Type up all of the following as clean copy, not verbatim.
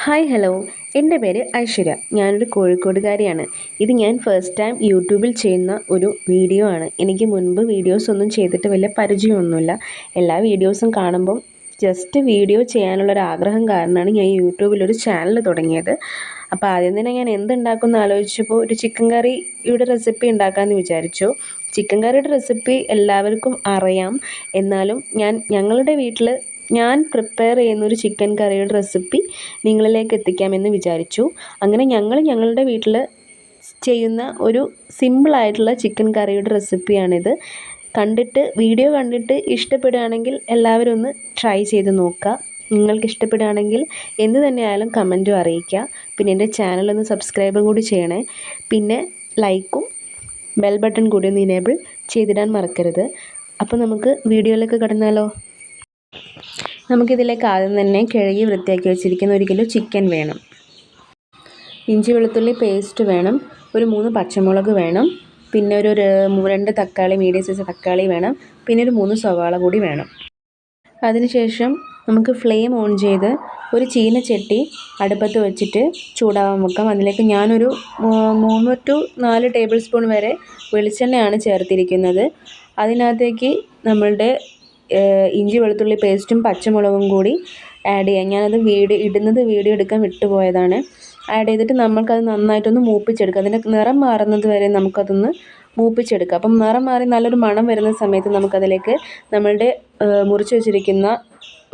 Hi hello, എൻ്റെ പേര് ഐശ്വര്യ. ഞാനൊരു കോഴിക്കോടുകാരിയാണ്. ഇത് ഞാൻ ഫസ്റ്റ് ടൈം യൂട്യൂബിൽ ചെയ്യുന്ന ഒരു വീഡിയോ ആണ്. എനിക്ക് മുൻപ് വീഡിയോസ് ഒന്നും ചെയ്തിട്ട് വലിയ പരിചയമൊന്നുമില്ല. എല്ലാ വീഡിയോസും കാണുമ്പം ജസ്റ്റ് വീഡിയോ ചെയ്യാനുള്ളൊരാഗ്രഹം കാരണമാണ് ഞാൻ യൂട്യൂബിലൊരു ചാനൽ തുടങ്ങിയത്. അപ്പോൾ ആദ്യം തന്നെ ഞാൻ എന്തുണ്ടാക്കുമെന്ന് ആലോചിച്ചപ്പോൾ ഒരു ചിക്കൻ കറിയുടെ റെസിപ്പി ഉണ്ടാക്കാമെന്ന് വിചാരിച്ചു. ചിക്കൻ കറിയുടെ റെസിപ്പി എല്ലാവർക്കും അറിയാം. എന്നാലും ഞങ്ങളുടെ വീട്ടിൽ ഞാൻ പ്രിപ്പയർ ചെയ്യുന്നൊരു ചിക്കൻ കറിയുടെ റെസിപ്പി നിങ്ങളിലേക്ക് എത്തിക്കാമെന്ന് വിചാരിച്ചു. അങ്ങനെ ഞങ്ങളുടെ വീട്ടിൽ ചെയ്യുന്ന ഒരു സിമ്പിളായിട്ടുള്ള ചിക്കൻ കറിയുടെ റെസിപ്പിയാണിത്. വീഡിയോ കണ്ടിട്ട് ഇഷ്ടപ്പെടുകയാണെങ്കിൽ എല്ലാവരും ഒന്ന് ട്രൈ ചെയ്ത് നോക്കുക. നിങ്ങൾക്ക് ഇഷ്ടപ്പെടുകയാണെങ്കിൽ എന്ത് തന്നെയായാലും കമൻറ്റും അറിയിക്കുക. പിന്നെ എൻ്റെ ചാനലൊന്ന് സബ്സ്ക്രൈബും കൂടി ചെയ്യണേ. പിന്നെ ലൈക്കും ബെൽ ബട്ടൺ കൂടി ഒന്ന് ഇനേബിൾ ചെയ്തിടാൻ മറക്കരുത്. അപ്പോൾ നമുക്ക് വീഡിയോയിലേക്ക് കടന്നാലോ. നമുക്കിതിലേക്ക് ആദ്യം തന്നെ കഴുകി വൃത്തിയാക്കി വെച്ചിരിക്കുന്ന 1 കിലോ ചിക്കൻ വേണം. ഇഞ്ചി വെളുത്തുള്ളി പേസ്റ്റ് വേണം. ഒരു 3 പച്ചമുളക് വേണം. പിന്നെ ഒരു 2 തക്കാളി, മീഡിയം സൈസ് തക്കാളി വേണം. പിന്നെ ഒരു 3 സവാള കൂടി വേണം. അതിനുശേഷം നമുക്ക് ഫ്ലെയിം ഓൺ ചെയ്ത് ഒരു ചീനച്ചട്ടി അടുപ്പത്ത് വെച്ചിട്ട് ചൂടാവാൻ വെക്കാം. അതിലേക്ക് ഞാനൊരു 3 to 4 ടേബിൾ സ്പൂൺ വരെ വെളിച്ചെണ്ണയാണ് ചേർത്തിരിക്കുന്നത്. അതിനകത്തേക്ക് നമ്മളുടെ ഇഞ്ചി വെളുത്തുള്ളി പേസ്റ്റും പച്ചമുളകും കൂടി ആഡ് ചെയ്യാം. ഞാനത് വീഡിയോ എടുക്കാൻ വിട്ടുപോയതാണ്. ആഡ് ചെയ്തിട്ട് നമ്മൾക്കത് നന്നായിട്ടൊന്ന് മൂപ്പിച്ചെടുക്കാം. അതിൻ്റെ നിറം മാറുന്നത് വരെ നമുക്കതൊന്ന് മൂപ്പിച്ചെടുക്കാം. അപ്പം നിറം മാറി നല്ലൊരു മണം വരുന്ന സമയത്ത് നമുക്കതിലേക്ക് നമ്മളുടെ മുറിച്ച് വെച്ചിരിക്കുന്ന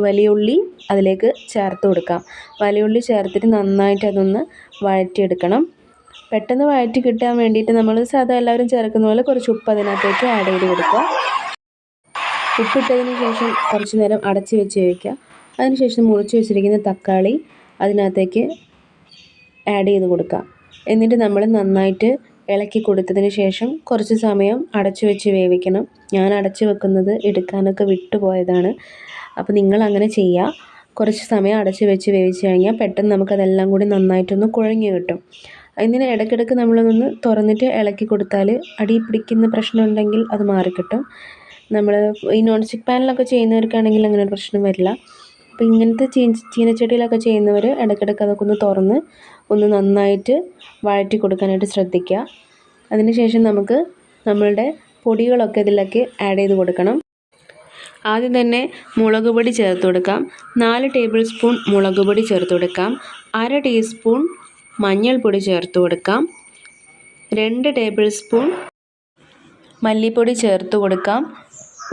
വലിയ ഉള്ളി അതിലേക്ക് ചേർത്ത് കൊടുക്കാം. വലിയ ഉള്ളി ചേർത്തിട്ട് നന്നായിട്ട് അതൊന്ന് വഴറ്റിയെടുക്കണം. പെട്ടെന്ന് വഴറ്റി കിട്ടാൻ വേണ്ടിയിട്ട് നമ്മൾ സാധാ എല്ലാവരും ചേർക്കുന്ന പോലെ കുറച്ച് ഉപ്പ് അതിനകത്തേക്ക് ആഡ് ചെയ്ത് കൊടുക്കുക. ഉപ്പിട്ടതിന് ശേഷം കുറച്ച് നേരം അടച്ച് വെച്ച് വയ്ക്കുക. അതിനുശേഷം മുറിച്ച് വെച്ചിരിക്കുന്ന തക്കാളി അതിനകത്തേക്ക് ആഡ് ചെയ്ത് കൊടുക്കുക. എന്നിട്ട് നമ്മൾ നന്നായിട്ട് ഇളക്കി കൊടുത്തതിന് ശേഷം കുറച്ച് സമയം അടച്ച് വെച്ച് വേവിക്കണം. ഞാൻ അടച്ച് വെക്കുന്നത് എടുക്കാനൊക്കെ വിട്ടുപോയതാണ്. അപ്പോൾ നിങ്ങളങ്ങനെ ചെയ്യുക. കുറച്ച് സമയം അടച്ച് വെച്ച് വേവിച്ച് കഴിഞ്ഞാൽ പെട്ടെന്ന് നമുക്കതെല്ലാം കൂടി നന്നായിട്ടൊന്ന് കുഴഞ്ഞ് കിട്ടും. ഇതിന് ഇടയ്ക്കിടയ്ക്ക് നമ്മളൊന്ന് തുറന്നിട്ട് ഇളക്കി കൊടുത്താൽ അടി പിടിക്കുന്ന പ്രശ്നമുണ്ടെങ്കിൽ അത് മാറിക്കിട്ടും. നമ്മൾ ഈ നോൺ സ്റ്റിക്ക് പാനിലൊക്കെ ചെയ്യുന്നവർക്കാണെങ്കിൽ അങ്ങനെ ഒരു പ്രശ്നം വരില്ല. അപ്പോൾ ഇങ്ങനത്തെ ചീനച്ചട്ടിയിലൊക്കെ ചെയ്യുന്നവർ ഇടയ്ക്കിടയ്ക്ക് അതൊക്കെ ഒന്ന് തുറന്ന് ഒന്ന് നന്നായിട്ട് വഴറ്റി കൊടുക്കാനായിട്ട് ശ്രദ്ധിക്കുക. അതിനുശേഷം നമുക്ക് നമ്മളുടെ പൊടികളൊക്കെ ഇതിലേക്ക് ആഡ് ചെയ്ത് കൊടുക്കണം. ആദ്യം തന്നെ മുളക് പൊടി ചേർത്ത് കൊടുക്കാം. 4 ടേബിൾ സ്പൂൺ മുളക് പൊടി ചേർത്ത് കൊടുക്കാം. 1/2 ടീസ്പൂൺ മഞ്ഞൾപ്പൊടി ചേർത്ത് കൊടുക്കാം. 2 ടേബിൾ സ്പൂൺ മല്ലിപ്പൊടി ചേർത്ത് കൊടുക്കാം.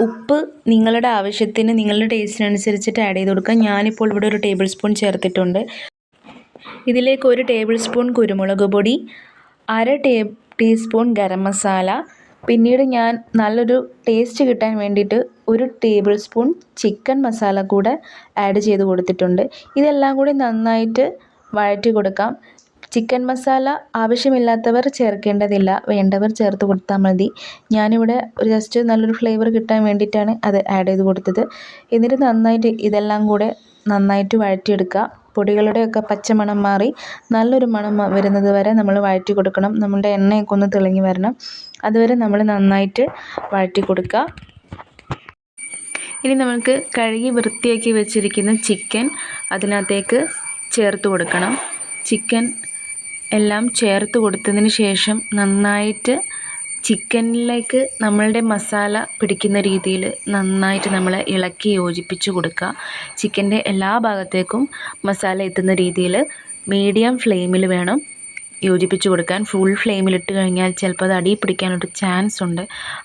ഉപ്പ് നിങ്ങളുടെ ആവശ്യത്തിന് നിങ്ങളുടെ ടേസ്റ്റിനനുസരിച്ചിട്ട് ആഡ് ചെയ്ത് കൊടുക്കാം. ഞാനിപ്പോൾ ഇവിടെ 1 ടേബിൾ സ്പൂൺ ചേർത്തിട്ടുണ്ട്. ഇതിലേക്ക് 1 ടേബിൾ സ്പൂൺ കുരുമുളക് പൊടി, 1/2 ടീസ്പൂൺ ഗരം മസാല, പിന്നീട് ഞാൻ നല്ലൊരു ടേസ്റ്റ് കിട്ടാൻ വേണ്ടിയിട്ട് 1 ടേബിൾ സ്പൂൺ ചിക്കൻ മസാല കൂടെ ആഡ് ചെയ്ത് കൊടുത്തിട്ടുണ്ട്. ഇതെല്ലാം കൂടി നന്നായിട്ട് വഴറ്റി കൊടുക്കാം. ചിക്കൻ മസാല ആവശ്യമില്ലാത്തവർ ചേർക്കേണ്ടതില്ല, വേണ്ടവർ ചേർത്ത് കൊടുത്താൽ മതി. ഞാനിവിടെ ജസ്റ്റ് നല്ലൊരു ഫ്ലേവർ കിട്ടാൻ വേണ്ടിയിട്ടാണ് അത് ആഡ് ചെയ്ത് കൊടുത്തത്. എന്നിട്ട് നന്നായിട്ട് ഇതെല്ലാം കൂടെ നന്നായിട്ട് വഴറ്റിയെടുക്കുക. പൊടികളുടെയൊക്കെ പച്ചമണം മാറി നല്ലൊരു മണം വരുന്നത് വരെ നമ്മൾ വഴറ്റി കൊടുക്കണം. നമ്മളുടെ എണ്ണയൊക്കെ ഒന്ന് തെളിഞ്ഞ് വരണം. അതുവരെ നമ്മൾ നന്നായിട്ട് വഴറ്റി കൊടുക്കുക. ഇനി നമുക്ക് കഴുകി വൃത്തിയാക്കി വെച്ചിരിക്കുന്ന ചിക്കൻ അതിനകത്തേക്ക് ചേർത്ത് കൊടുക്കണം. ചിക്കൻ എല്ലാം ചേർത്ത് കൊടുത്തതിന് ശേഷം നന്നായിട്ട് ചിക്കനിലേക്ക് നമ്മളുടെ മസാല പിടിക്കുന്ന രീതിയിൽ നന്നായിട്ട് നമ്മൾ ഇളക്കി യോജിപ്പിച്ച് കൊടുക്കുക. ചിക്കൻ്റെ എല്ലാ ഭാഗത്തേക്കും മസാല എത്തുന്ന രീതിയിൽ മീഡിയം ഫ്ലെയിമിൽ വേണം യോജിപ്പിച്ച് കൊടുക്കാൻ. ഫുൾ ഫ്ലെയിമിലിട്ട് കഴിഞ്ഞാൽ ചിലപ്പോൾ അത് അടി പിടിക്കാനൊരു ചാൻസ് ഉണ്ട്.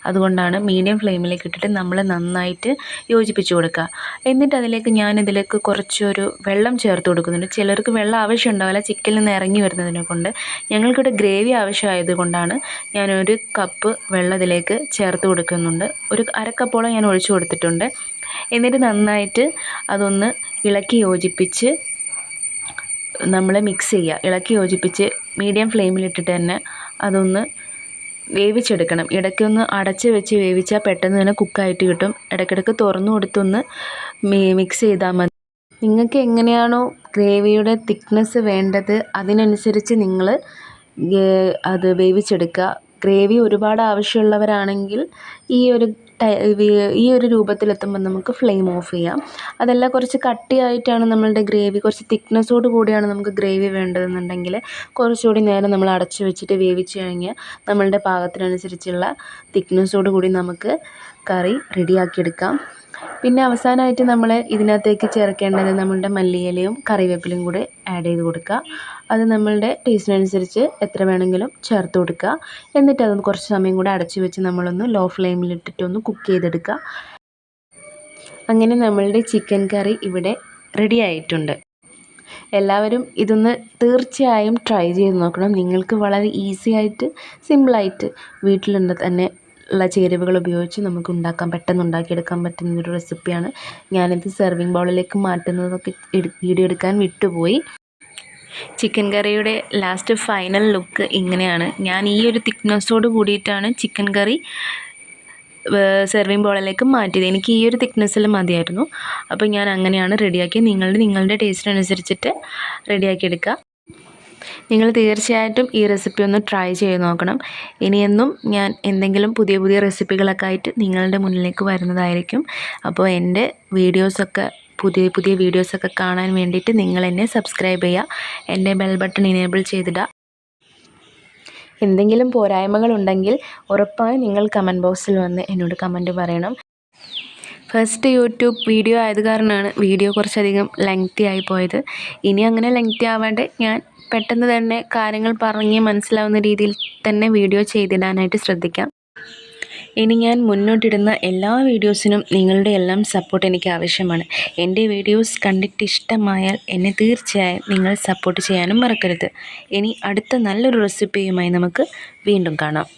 അതുകൊണ്ടാണ് മീഡിയം ഫ്ലെയിമിലേക്ക് ഇട്ടിട്ട് നമ്മൾ നന്നായിട്ട് യോജിപ്പിച്ച് കൊടുക്കുക. എന്നിട്ട് ഞാനിതിലേക്ക് കുറച്ചൊരു വെള്ളം ചേർത്ത് കൊടുക്കുന്നുണ്ട്. ചിലർക്ക് വെള്ളം ആവശ്യം ഉണ്ടാവില്ല ചിക്കനിൽ നിന്ന് ഇറങ്ങി വരുന്നതിനെ കൊണ്ട്. ഞങ്ങൾക്കിവിടെ ഗ്രേവി ആവശ്യമായതുകൊണ്ടാണ് ഞാൻ 1 കപ്പ് വെള്ളം ഇതിലേക്ക് ചേർത്ത് കൊടുക്കുന്നുണ്ട്. 1/2 കപ്പോളം ഞാൻ ഒഴിച്ചു കൊടുത്തിട്ടുണ്ട്. എന്നിട്ട് നന്നായിട്ട് അതൊന്ന് ഇളക്കി യോജിപ്പിച്ച് നമ്മൾ മിക്സ് ചെയ്യുക. ഇളക്കി യോജിപ്പിച്ച് മീഡിയം ഫ്ലെയിമിലിട്ടിട്ട് തന്നെ അതൊന്ന് വേവിച്ചെടുക്കണം. ഇടയ്ക്കൊന്ന് അടച്ച് വെച്ച് വേവിച്ചാൽ പെട്ടെന്ന് തന്നെ കുക്കായിട്ട് കിട്ടും. ഇടയ്ക്കിടയ്ക്ക് തുറന്നു കൊടുത്തൊന്ന് മിക്സ് ചെയ്താൽ മതി. നിങ്ങൾക്ക് എങ്ങനെയാണോ ഗ്രേവിയുടെ തിക്നെസ് വേണ്ടത് അതിനനുസരിച്ച് നിങ്ങൾ അത് വേവിച്ചെടുക്കുക. ഗ്രേവി ഒരുപാട് ആവശ്യമുള്ളവരാണെങ്കിൽ ഈ ഒരു ഈ ഒരു രൂപത്തിലെത്തുമ്പോൾ നമുക്ക് ഫ്ലെയിം ഓഫ് ചെയ്യാം. അതല്ല കുറച്ച് കട്ടിയായിട്ടാണ് നമ്മളുടെ ഗ്രേവി, കുറച്ച് തിക്നെസ്സോട് കൂടിയാണ് നമുക്ക് ഗ്രേവി വേണ്ടതെന്നുണ്ടെങ്കിൽ കുറച്ചുകൂടി നേരം നമ്മൾ അടച്ചു വെച്ചിട്ട് വേവിച്ച് കഴിഞ്ഞാൽ നമ്മളുടെ പാകത്തിനനുസരിച്ചുള്ള തിക്നെസ്സോട് കൂടി നമുക്ക് കറി റെഡിയാക്കിയെടുക്കാം. പിന്നെ അവസാനമായിട്ട് നമ്മൾ ഇതിനകത്തേക്ക് ചേർക്കേണ്ടത് നമ്മളുടെ മല്ലിയിലയും കറിവേപ്പിലയും കൂടെ ആഡ് ചെയ്ത് കൊടുക്കുക. അത് നമ്മളുടെ ടേസ്റ്റിനനുസരിച്ച് എത്ര വേണമെങ്കിലും ചേർത്ത് കൊടുക്കുക. എന്നിട്ട് അതൊന്ന് കുറച്ച് സമയം കൂടെ അടച്ചു വെച്ച് നമ്മളൊന്ന് ലോ ഫ്ലെയിമിലിട്ടിട്ടൊന്ന് കുക്ക് ചെയ്തെടുക്കുക. അങ്ങനെ നമ്മളുടെ ചിക്കൻ കറി ഇവിടെ റെഡി ആയിട്ടുണ്ട്. എല്ലാവരും ഇതൊന്ന് തീർച്ചയായും ട്രൈ ചെയ്ത് നോക്കണം. നിങ്ങൾക്ക് വളരെ ഈസി ആയിട്ട് സിമ്പിളായിട്ട് വീട്ടിലുണ്ട് തന്നെ ഉള്ള ചേരുവകൾ ഉപയോഗിച്ച് നമുക്ക് പെട്ടെന്ന് ഉണ്ടാക്കിയെടുക്കാൻ പറ്റുന്നൊരു റെസിപ്പിയാണ്. ഞാനിത് സെർവിങ് ബൗളിലേക്ക് മാറ്റുന്നതൊക്കെ വീഡിയോ എടുക്കാൻ വിട്ടുപോയി. ചിക്കൻ കറിയുടെ ലാസ്റ്റ് ഫൈനൽ ലുക്ക് ഇങ്ങനെയാണ്. ഞാൻ ഈ ഒരു തിക്നെസ്സോട് കൂടിയിട്ടാണ് ചിക്കൻ കറി സെർവിങ് ബോളിലേക്ക് മാറ്റിയത്. എനിക്ക് ഈ ഒരു തിക്നെസ്സിൽ മതിയായിരുന്നു. അപ്പോൾ ഞാൻ അങ്ങനെയാണ് റെഡിയാക്കിയത്. നിങ്ങളുടെ ടേസ്റ്റിനനുസരിച്ചിട്ട് റെഡിയാക്കിയെടുക്കുക. നിങ്ങൾ തീർച്ചയായിട്ടും ഈ റെസിപ്പി ഒന്ന് ട്രൈ ചെയ്ത് നോക്കണം. ഇനിയെന്നും ഞാൻ എന്തെങ്കിലും പുതിയ പുതിയ റെസിപ്പികളൊക്കെ ആയിട്ട് നിങ്ങളുടെ മുന്നിലേക്ക് വരുന്നതായിരിക്കും. അപ്പോൾ എൻ്റെ പുതിയ പുതിയ വീഡിയോസൊക്കെ കാണാൻ വേണ്ടിയിട്ട് നിങ്ങൾ എന്നെ സബ്സ്ക്രൈബ് ചെയ്യുക. എൻ്റെ ബെൽ ബട്ടൺ ഇനേബിൾ ചെയ്തിടുക. എന്തെങ്കിലും പോരായ്മകളുണ്ടെങ്കിൽ ഉറപ്പായും നിങ്ങൾ കമൻറ്റ് ബോക്സിൽ വന്ന് എന്നോട് കമൻറ്റ് പറയണം. ഫസ്റ്റ് യൂട്യൂബ് വീഡിയോ ആയത് കാരണമാണ് വീഡിയോ കുറച്ചധികം ലെങ്തി ആയി പോയത്. ഇനി അങ്ങനെ ലെങ്തി ആവാണ്ട് ഞാൻ പെട്ടെന്ന് തന്നെ കാര്യങ്ങൾ പറഞ്ഞ് മനസ്സിലാവുന്ന രീതിയിൽ തന്നെ വീഡിയോ ചെയ്തിടാനായിട്ട് ശ്രദ്ധിക്കാം. ഇനി ഞാൻ മുന്നോട്ടിടുന്ന എല്ലാ വീഡിയോസിനും നിങ്ങളുടെ എല്ലാം സപ്പോർട്ട് എനിക്ക് ആവശ്യമാണ്. എൻ്റെ വീഡിയോസ് കണ്ടിട്ട് ഇഷ്ടമായാൽ എന്നെ തീർച്ചയായും നിങ്ങൾ സപ്പോർട്ട് ചെയ്യാനും മറക്കരുത്. ഇനി അടുത്ത നല്ലൊരു റെസിപ്പിയുമായി നമുക്ക് വീണ്ടും കാണാം.